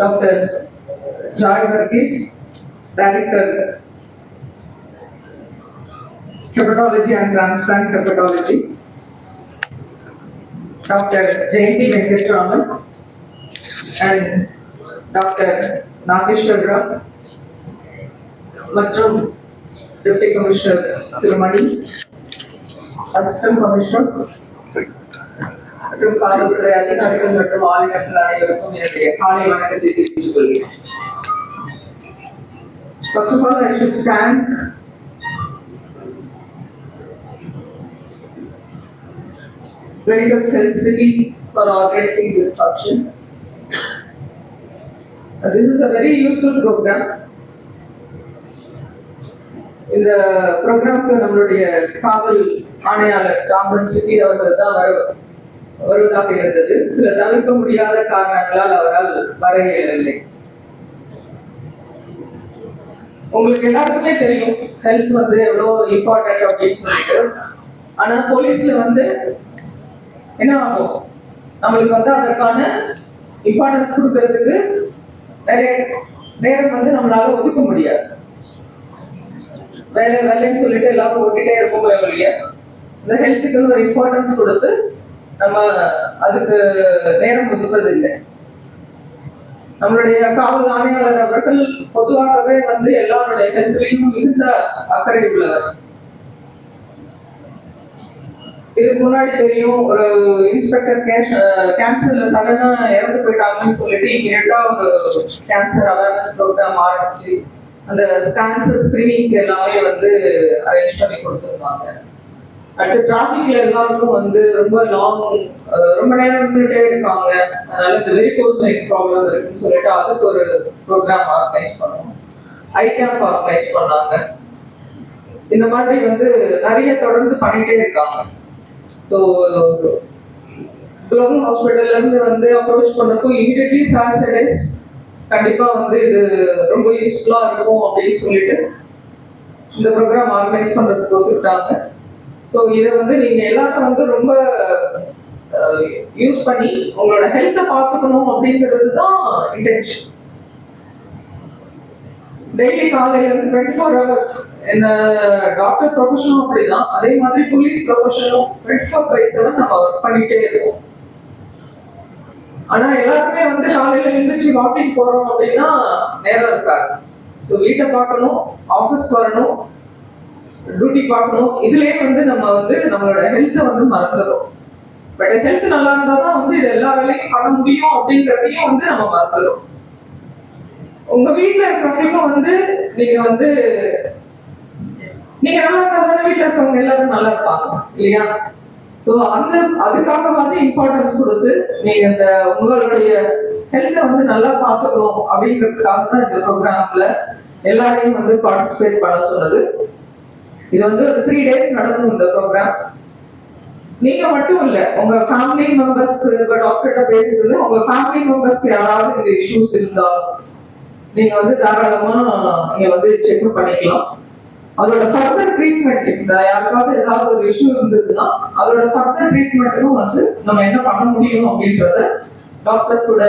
Dr. Joy Varghese, Director, Hepatology and Transplant Hepatology, Dr. Jayanti Venkataraman, and Dr. Nageshwar Rao, மற்றும் Deputy Commissioner Thirumani, Assistant Commissioners, மற்றும் காவல்துறை அதிகாரிகள் மற்றும் ஆளுநர்கள் அனைவருக்கும் என்னுடைய காலை வணக்கத்தை தெரிவித்துக் கொள்கிறேன். First of all, I should thank Medical Health City for organizing this function. This is a very useful program. இந்த ப்ரோக்ராம்க்கு நம்மளுடைய காவல் ஆணையாளர் ராமன் சிட்டி அவர்கள் தான் வருவதாக இருந்தது. சில தவிர்க்க முடியாத காரணங்களால் அவரால் வர இயலவில்லை. உங்களுக்கு எல்லாருக்குமே தெரியும் ஹெல்த் வந்து எவ்வளவு இம்பார்ட்டன்ட் அப்படின்னு சொல்லிட்டு. ஆனா போலீஸ்ல வந்து என்ன ஆகும், நம்மளுக்கு வந்து அதற்கான இம்பார்ட்டன்ஸ் கொடுக்கறதுக்கு நிறைய நேரம் வந்து நம்மளால ஒதுக்க முடியாது. வேலைன்னு சொல்லிட்டு எல்லாரும் ஓட்டிட்டே இருப்போம். இந்த ஹெல்த்துக்குன்னு ஒரு இம்பார்ட்டன்ஸ் கொடுத்து நம்ம அதுக்கு நேரம் ஒதுக்குறது இல்லை. நம்மளுடைய காவல் ஆணையாளர் அவர்கள் பொதுவாகவே வந்து எல்லாருடைய ஹெல்த்லையும் மிகுந்த அக்கறை உள்ளவர். இதுக்கு முன்னாடி தெரியும், ஒரு இன்ஸ்பெக்டர் கேன்சர்ல சடனா இறந்து போயிட்டாங்கன்னு சொல்லிட்டு இமீடியட்டா ஒரு கேன்சர் அவேர்னஸ் ப்ரோக்ராம் ஆரம்பிச்சு அந்த கேன்சர் ஸ்கிரீனிங் எல்லாமே வந்து அரேஞ்ச் பண்ணி கொடுத்துருந்தாங்க. அடுத்து டிராஃபிக்ல எல்லாருக்கும் வந்து ரொம்ப நேரம் நின்றுட்டே இருக்காங்க, அதனால இந்த வெரிகோஸ் வெயின் ப்ராப்ளம் இருக்குன்னு சொல்லிட்டு அதுக்கு ஒரு ப்ரோக்ராம் ஆர்கனைஸ் பண்ணோம். ஐ கேம்ப் ஆர்கனைஸ் பண்ணாங்க. இந்த மாதிரி வந்து நிறைய தொடர்ந்து பண்ணிட்டே இருக்காங்க. ஸோ குளோபல் ஹாஸ்பிட்டல்ல இருந்து வந்து அப்ரோச் பண்ணப்போ இமீடியட்லி சார்ஜஸ் கண்டிப்பா வந்து இது ரொம்ப யூஸ்ஃபுல்லா இருக்கும் அப்படின்னு சொல்லிட்டு இந்த ப்ரோக்ராம் ஆர்கனைஸ் பண்றதுக்கு ஒத்துக்கிட்டாங்க. ஸோ இதை வந்து நீங்க எல்லாரும் வந்து ரொம்ப யூஸ் பண்ணி உங்களோட ஹெல்த்தை பார்த்துக்கணும் அப்படிங்கிறது தான் இன்டென்ஷன். டெய்லி காலையில இருந்து 24 hours இந்த டாக்டர் ப்ரொஃபஷனும் அப்படிதான், அதே மாதிரி போலீஸ் ப்ரொஃபஷனும் 24/7 நம்ம ஒர்க் பண்ணிட்டே இருக்கோம். ஆனா எல்லாருமே வந்து காலையில எழுந்திரிச்சு வாக்கிங் போறோம் அப்படின்னா நேரம் இருக்காது. ஸோ வீட்டை பார்க்கணும், ஆஃபீஸ் வரணும், டியூட்டி பார்க்கணும், இதுலயே வந்து நம்ம வந்து நம்மளோட ஹெல்த்தை வந்து மறந்துடும். பட் ஹெல்த் நல்லா இருந்தாதான் வந்து இது எல்லா வேலையும் பண்ண முடியும் அப்படிங்கிறதையும் வந்து நம்ம மறந்துடும். உங்க வீட்டுல இருக்கிறவங்களுக்கும் வந்து நீங்க நல்லா இருந்தா வீட்டுல இருக்கவங்க எல்லாரும் நல்லா இருப்பாங்க இல்லையா? ஸோ அதுக்காக வந்து இம்பார்ட்டன்ஸ் கொடுத்து நீங்க இந்த உங்களுடைய ஹெல்த்தை வந்து நல்லா பார்த்துக்கணும் அப்படிங்கிறதுக்காக தான் இந்த ப்ரோக்ராம்ல எல்லாரையும் வந்து பார்ட்டிசிபேட் பண்ண சொன்னது. இது வந்து ஒரு 3 days நடக்கும் இந்த ப்ரோக்ராம். நீங்க மட்டும் இல்ல, உங்க ஃபேமிலி மெம்பர்ஸ் டாக்டர்கிட்ட பேசுறது, உங்க ஃபேமிலி மெம்பர்ஸ்க்கு யாராவது இந்த இஷ்யூஸ் இருந்தா நீங்க வந்து தாராளமா நீங்க வந்து செக்அப் பண்ணிக்கலாம். அதோட ஃபர்தர் ட்ரீட்மெண்ட், இந்த யாருக்காவது ஏதாவது ஒரு இஷ்யூ இருந்ததுன்னா அதோட ஃபர்தர் ட்ரீட்மெண்ட்டுக்கும் வந்து நம்ம என்ன பண்ண முடியும் அப்படின்றத டாக்டர்ஸ் கூட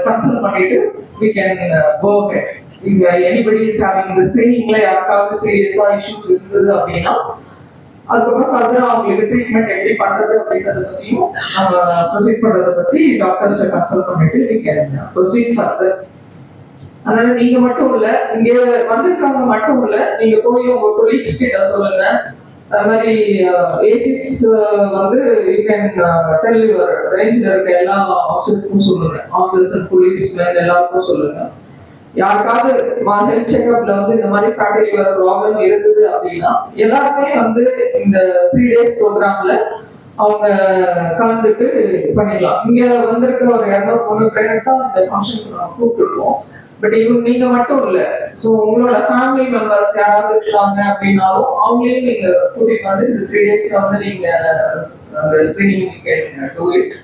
கன்சல்ட் பண்ணிட்டு we can go ahead. If anybody is having the screeningல யாருக்காவது சீரியஸா இஷ்யூஸ் இருந்தது அப்படின்னா அதுக்கப்புறம் ஃபர்தரா அவங்களுக்கு ட்ரீட்மெண்ட் எப்படி பண்றது அப்படின்றத பத்தியும் ப்ரொசீட் பண்றதை பத்தி டாக்டர்ஸ்ட கன்சல்ட் பண்ணிட்டு we can proceed further. அதனால நீங்க மட்டும் இல்ல, இங்க வந்திருக்கவங்க மட்டும் இல்ல, நீங்க போய் உங்க கொலீக்ஸ் கிட்ட சொல்லுங்க. அது மாதிரி ஏசிஸ் வந்து யூ கேன் டெல் யுவர் ரேஞ்சில் இருக்க எல்லா ஆஃபீஸர்ஸ்க்கும் சொல்லுங்க, ஆஃபீஸர்ஸ் அண்ட் போலீஸ் மேன் எல்லாருக்கும் சொல்லுங்க. யாருக்காவது ஹெல்த் செக்அப்ல வந்து இந்த மாதிரி ஃபேட்டி லிவர் ப்ராப்ளம் இருக்குது அப்படின்னா எல்லாருமே வந்து இந்த 3 days ப்ரோக்ராம்ல அவங்க கலந்துட்டு பண்ணிடலாம். இங்க வந்திருக்க ஒரு 200-300 பேர் தான் இந்த ஃபங்க்ஷனுக்கு கூப்பிட்டுருக்கோம். பட் நீங்க மட்டும் இல்ல, ஸோ உங்களோட ஃபேமிலி மெம்பர்ஸ் யாராவது இருக்காங்க அப்படின்னாலும் அவங்களையும் நீங்க கூட்டிட்டு வந்து இந்த 3 days வந்து நீங்க அந்த ஸ்கிரீனிங் டூ இட்.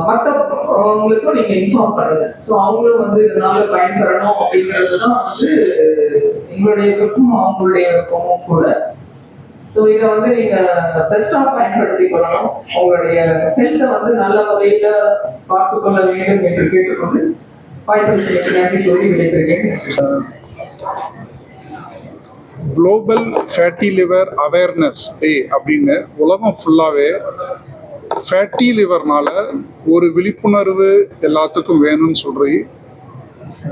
மற்றவங்களுக்கும் நீங்க இன்ஃபார்ம் பண்ணுங்க. ஸோ அவங்களும் வந்து இதனால பயன்பெறணும் அப்படிங்கிறது தான் வந்து எங்களுடைய விருப்பம், அவங்களுடைய விருப்பமும் கூட. ஸோ இதை வந்து நீங்க பெஸ்டா பயன்படுத்திக் கொள்ளணும். உங்களுடைய ஹெல்த்தை வந்து நல்ல முறையில பார்த்துக் கொள்ள வேண்டும் என்று கேட்டுக்கொண்டு வாய்ப்பு நன்றி சொல்லி விடைபெறுகிறேன். Global fatty liver awareness day அப்படின்னு உலகம் ஃபுல்லாகவே ஃபேட்டி லிவர்னால ஒரு விழிப்புணர்வு எல்லாத்துக்கும் வேணும்னு சொல்லி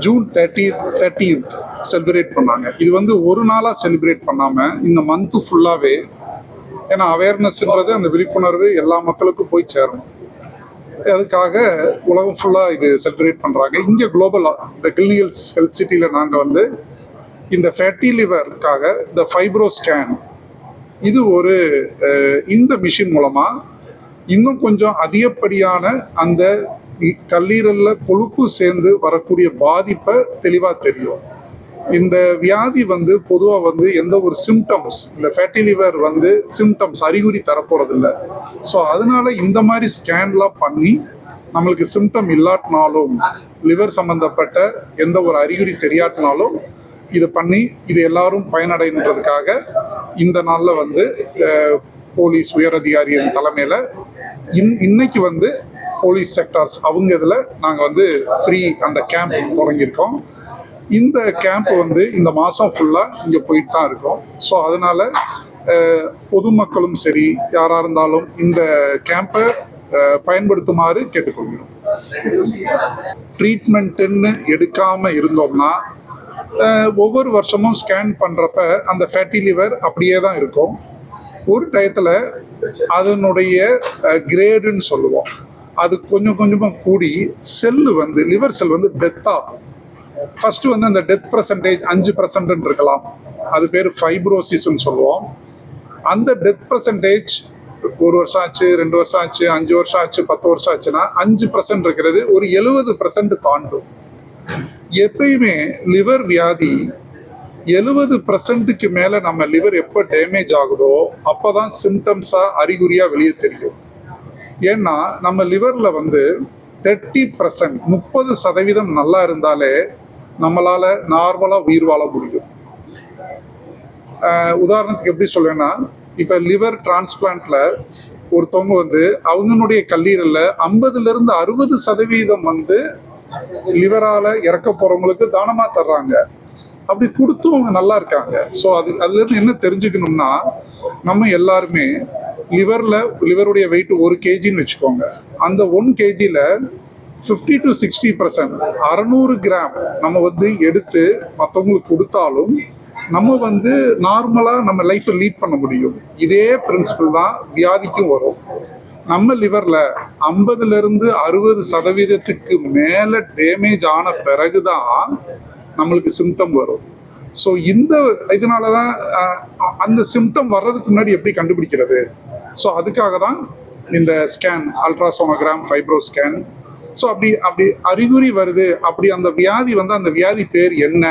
ஜூன் 30th செலிப்ரேட் பண்ணாங்க. இது வந்து ஒரு நாளாக செலிப்ரேட் பண்ணாமல் இந்த மந்த்து ஃபுல்லாகவே, ஏன்னா அவேர்னஸ்ன்றது அந்த விழிப்புணர்வு எல்லா மக்களுக்கும் போய் சேரணும். அதுக்காக உலகம் ஃபுல்லாக இது செலிப்ரேட் பண்ணுறாங்க. இங்கே குளோபலாக இந்த கிளினிகல்ஸ் ஹெல்த் சிட்டியில் நாங்கள் வந்து இந்த ஃபேட்டி லிவருக்காக இந்த ஃபைப்ரோ ஸ்கேன், இது ஒரு இந்த மிஷின் மூலமாக இன்னும் கொஞ்சம் அதிகப்படியான அந்த கல்லீரலில் கொழுப்பு சேர்ந்து வரக்கூடிய பாதிப்பை தெளிவாக தெரியும். இந்த வியாதி வந்து பொதுவாக வந்து எந்த ஒரு சிம்டம்ஸ், இந்த ஃபேட்டி லிவர் வந்து சிம்டம்ஸ் அறிகுறி தரப்போகிறதில்ல. ஸோ அதனால இந்த மாதிரி ஸ்கேன்லாம் பண்ணி நம்மளுக்கு சிம்டம் இல்லாட்டினாலும், லிவர் சம்மந்தப்பட்ட எந்த ஒரு அறிகுறி தெரியாட்டினாலும் இதை பண்ணி இது எல்லாரும் பயனடைன்றதுக்காக இந்த நாளில் வந்து போலீஸ் உயரதிகாரியின் தலைமையில் இன்னைக்கு வந்து போலீஸ் செக்டார்ஸ் அவங்க இதில் நாங்கள் வந்து ஃப்ரீ அந்த கேம்ப் தொடங்கியிருக்கோம். இந்த கேம்ப் வந்து இந்த மாதம் ஃபுல்லாக இங்கே போயிட்டு தான் இருக்கோம். ஸோ அதனால் பொதுமக்களும் சரி யாராக இருந்தாலும் இந்த கேம்பை பயன்படுத்துமாறு கேட்டுக்கொள்கிறோம். ட்ரீட்மெண்ட்டுன்னு எடுக்காமல் இருந்தோம்னா ஒவ்வொரு வருஷமும் ஸ்கேன் பண்ணுறப்ப அந்த ஃபேட்டி லிவர் அப்படியே தான் இருக்கும். ஒரு டயத்தில் அதனுடைய கிரேடுன்னு சொல்லுவோம், அது கொஞ்சம் கொஞ்சமாக கூடி செல்லு வந்து லிவர் செல் வந்து டெத்தாகும். ஃபஸ்ட்டு வந்து அந்த டெத் பர்சன்டேஜ் 5% இருக்கலாம், அது பேர் ஃபைப்ரோசிஸ்ன்னு சொல்லுவோம். அந்த டெத் பர்சன்டேஜ் 1 வருஷம் ஆச்சு, 2 வருஷம் ஆச்சு, 5 வருஷம் ஆச்சு, 10 வருஷம் ஆச்சுன்னா 5% இருக்கிறது ஒரு 70% தாண்டும். எப்பயுமே லிவர் வியாதி 70%க்கு மேலே நம்ம லிவர் எப்போ டேமேஜ் ஆகுதோ அப்போ தான் சிம்டம்ஸாக அறிகுறியாக வெளியே தெரியும். ஏன்னா நம்ம லிவரில் வந்து 30%, 30% நல்லா இருந்தாலே நம்மளால் நார்மலாக உயிர் வாழ முடியும். உதாரணத்துக்கு எப்படி சொல்லுவேன்னா, இப்போ லிவர் டிரான்ஸ்பிளான்ட்ல ஒருத்தவங்க வந்து அவங்களுடைய கல்லீரலில் 50% 60% வந்து லிவரால் இறக்க போகிறவங்களுக்கு தானமாக தர்றாங்க. அப்படி கொடுத்தும் அவங்க நல்லா இருக்காங்க. ஸோ அதுலேருந்து என்ன தெரிஞ்சுக்கணும்னா, நம்ம எல்லாருமே லிவருடைய வெயிட் 1 kgன்னு வச்சுக்கோங்க. அந்த 1 kgயில் 50 to 60%, 600 கிராம் நம்ம வந்து எடுத்து மற்றவங்களுக்கு கொடுத்தாலும் நம்ம வந்து நார்மலாக நம்ம லைஃப்பை லீட் பண்ண முடியும். இதே பிரின்சிபல் தான் வியாதிக்கும் வரும். நம்ம லிவரில் 50% 60% மேலே டேமேஜ் ஆன பிறகு தான் நம்மளுக்கு சிம்டம் வரும். ஸோ இதனால தான் அந்த சிம்டம் வர்றதுக்கு முன்னாடி எப்படி கண்டுபிடிக்கிறது? ஸோ அதுக்காக தான் இந்த scan, ultrasonogram, fibro scan. So அப்படி அறிகுறி வருது, அப்படி அந்த வியாதி வந்து அந்த வியாதி பேர் என்ன,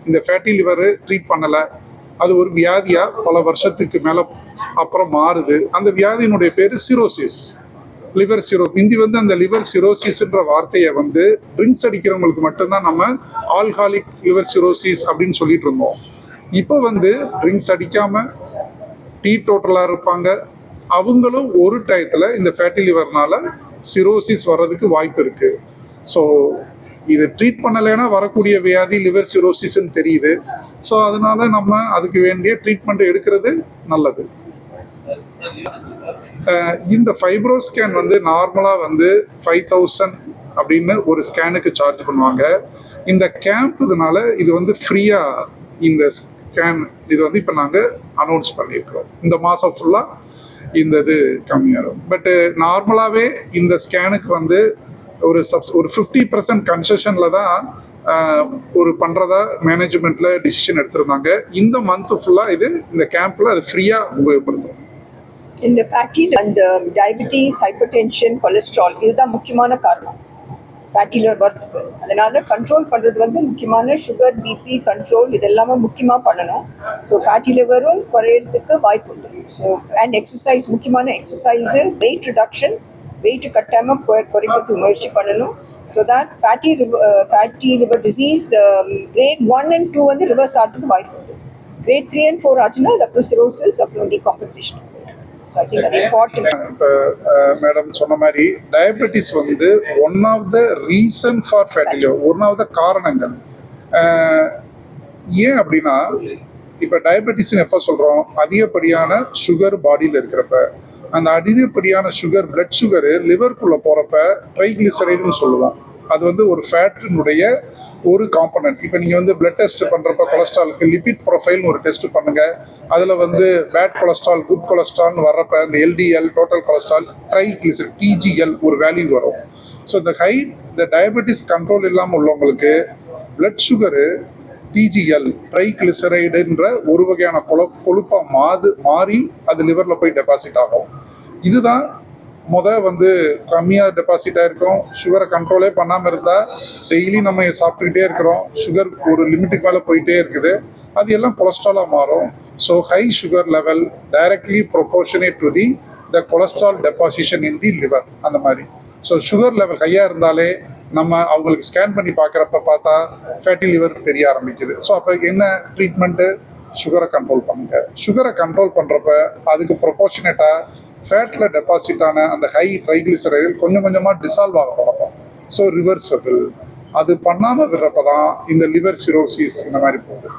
இந்த ஃபேட்டி லிவரு ட்ரீட் பண்ணலை, அது ஒரு வியாதியாக பல வருஷத்துக்கு மேலே அப்புறம் மாறுது. அந்த வியாதியினுடைய பேர் சிரோசிஸ், லிவர் சிரோ. இந்தி வந்து அந்த லிவர் சிரோசிஸ்ன்ற வார்த்தையை வந்து ட்ரிங்க்ஸ் அடிக்கிறவங்களுக்கு மட்டும்தான் நம்ம ஆல்காலிக் லிவர் சிரோசிஸ் அப்படின்னு சொல்லிட்டு இருந்தோம். இப்போ வந்து ட்ரிங்க்ஸ் அடிக்காமல் டீ டோட்டலாக இருப்பாங்க, அவங்களும் ஒரு டயத்தில் இந்த ஃபேட்டி லிவர்னால சிரோசிஸ் வர்றதுக்கு வாய்ப்பு இருக்குது. ஸோ இது ட்ரீட் பண்ணலைன்னா வரக்கூடிய வியாதி லிவர் சிரோசிஸ்ன்னு தெரியுது. ஸோ அதனால நம்ம அதுக்கு வேண்டிய ட்ரீட்மெண்ட் எடுக்கிறது நல்லது. இந்த ஃபைப்ரோ ஸ்கேன் வந்து நார்மலாக வந்து 5000 அப்படின்னு ஒரு ஸ்கேனுக்கு சார்ஜ் பண்ணுவாங்க. இந்த கேம்ப் இதனால இது வந்து ஃப்ரீயாக இந்த ஸ்கேன் இது வந்து இப்போ நாங்கள் அனௌன்ஸ் பண்ணியிருக்கிறோம். இந்த மாதம் ஃபுல்லாக இந்த இது கம்மியாகும். பட்டு நார்மலாகவே இந்த ஸ்கேனுக்கு வந்து ஒரு 50% கன்செஷனில் தான் ஒரு பண்ணுறதா மேனேஜ்மெண்ட்டில் டிசிஷன் எடுத்திருந்தாங்க. இந்த மந்த்து ஃபுல்லாக இந்த கேம்பில் அது ஃப்ரீயாக உபயோகப்படுத்தும். இந்த ஃபேட்டி அந்த டயபிட்டிஸ், ஹைப்பர்டென்ஷன், கொலஸ்ட்ரால் இதுதான் முக்கியமான காரணம் ஃபேட்டி லிவர் வரத்துக்கு. அதனால் கண்ட்ரோல் பண்ணுறது வந்து முக்கியமான சுகர், பிபி கண்ட்ரோல் இதெல்லாமே முக்கியமாக பண்ணணும். ஸோ ஃபேட்டி லிவரும் குறையிறதுக்கு வாய்ப்பு உண்டு. ஸோ அண்ட் எக்ஸசைஸ், முக்கியமான எக்ஸசைஸு, வெயிட் ரிடக்ஷன், வெயிட் கட்டாமல் குறைக்கிறதுக்கு முயற்சி பண்ணணும். So that fatty liver disease grade 1 and 2 வந்து ரிவர்ஸ் ஆகிறதுக்கு வாய்ப்பு உண்டு. grade 3 and 4 ஆச்சுன்னா அது அப்புறம் சிரோசிஸ், அப்புறம் டீகாம்பன்சேஷன். ஸோ ஐ திங்க் அது இம்பார்ட்டன்ட். இப்போ மேடம் சொன்ன மாதிரி டயபெட்டிஸ் வந்து one of the reason for fatty liver, one of the காரணங்கள். ஏன் அப்படின்னா இப்போ டயபெட்டிஸ்ன்னு எப்போ சொல்கிறோம், அதிகப்படியான சுகர் பாடியில் இருக்கிறப்ப, அந்த அதிகப்படியான சுகர் பிளட் சுகரு லிவருக்குள்ளே போகிறப்ப ட்ரைக்ளிசரைடுன்னு சொல்லுவோம். அது வந்து ஒரு ஃபேட்டினுடைய ஒரு காம்பனன்ட். இப்போ நீங்கள் வந்து பிளட் டெஸ்ட் பண்ணுறப்ப கொலஸ்ட்ராலுக்கு லிபிட் ப்ரொஃபைல்னு ஒரு டெஸ்ட் பண்ணுங்கள். அதில் வந்து பேட் கொலஸ்ட்ரால் குட் கொலஸ்ட்ரால்னு வர்றப்ப இந்த LDL total cholesterol triglyceride TGL ஒரு வேல்யூ வரும். ஸோ இந்த டயபெட்டிஸ் கண்ட்ரோல் இல்லாமல் உள்ளவங்களுக்கு பிளட் சுகரு டிஜிஎல் ட்ரைக்ளிசரைடுன்ற ஒரு வகையான கொழுப்பாக மாறி அது லிவரில் போய் டெபாசிட் ஆகும். இதுதான் வந்து கம்மியாக டெபாசிட் ஆகிருக்கும். சுகரை கண்ட்ரோலே பண்ணாமல் இருந்தால் டெய்லி நம்ம சாப்பிட்டுக்கிட்டே இருக்கிறோம், சுகர் ஒரு லிமிட்டுக்கு மேலே போயிட்டே இருக்குது, அது எல்லாம் கொலஸ்ட்ராலாக மாறும். So high sugar level directly proportionate to the cholesterol deposition in the liver. அந்த மாதிரி ஸோ சுகர் லெவல் ஹையாக இருந்தாலே நம்ம அவங்களுக்கு ஸ்கேன் பண்ணி பார்த்தா ஃபேட்டி லிவர் தெரிய ஆரம்பிக்குது. ஸோ அப்போ என்ன ட்ரீட்மெண்ட்டு? சுகரை கண்ட்ரோல் பண்ணுங்க. சுகரை கண்ட்ரோல் பண்ணுறப்ப அதுக்கு ப்ரொபோர்ஷனேட்டாக ஃபேட்டில் டெபாசிட் ஆன அந்த ஹை ட்ரைக்ளிசரைடு கொஞ்சம் கொஞ்சமாக டிசால்வ் ஆக தொடங்கும். So reversible. அது பண்ணாமல் விடுறப்ப தான் இந்த லிவர் சிரோசிஸ் இந்த மாதிரி போகுது.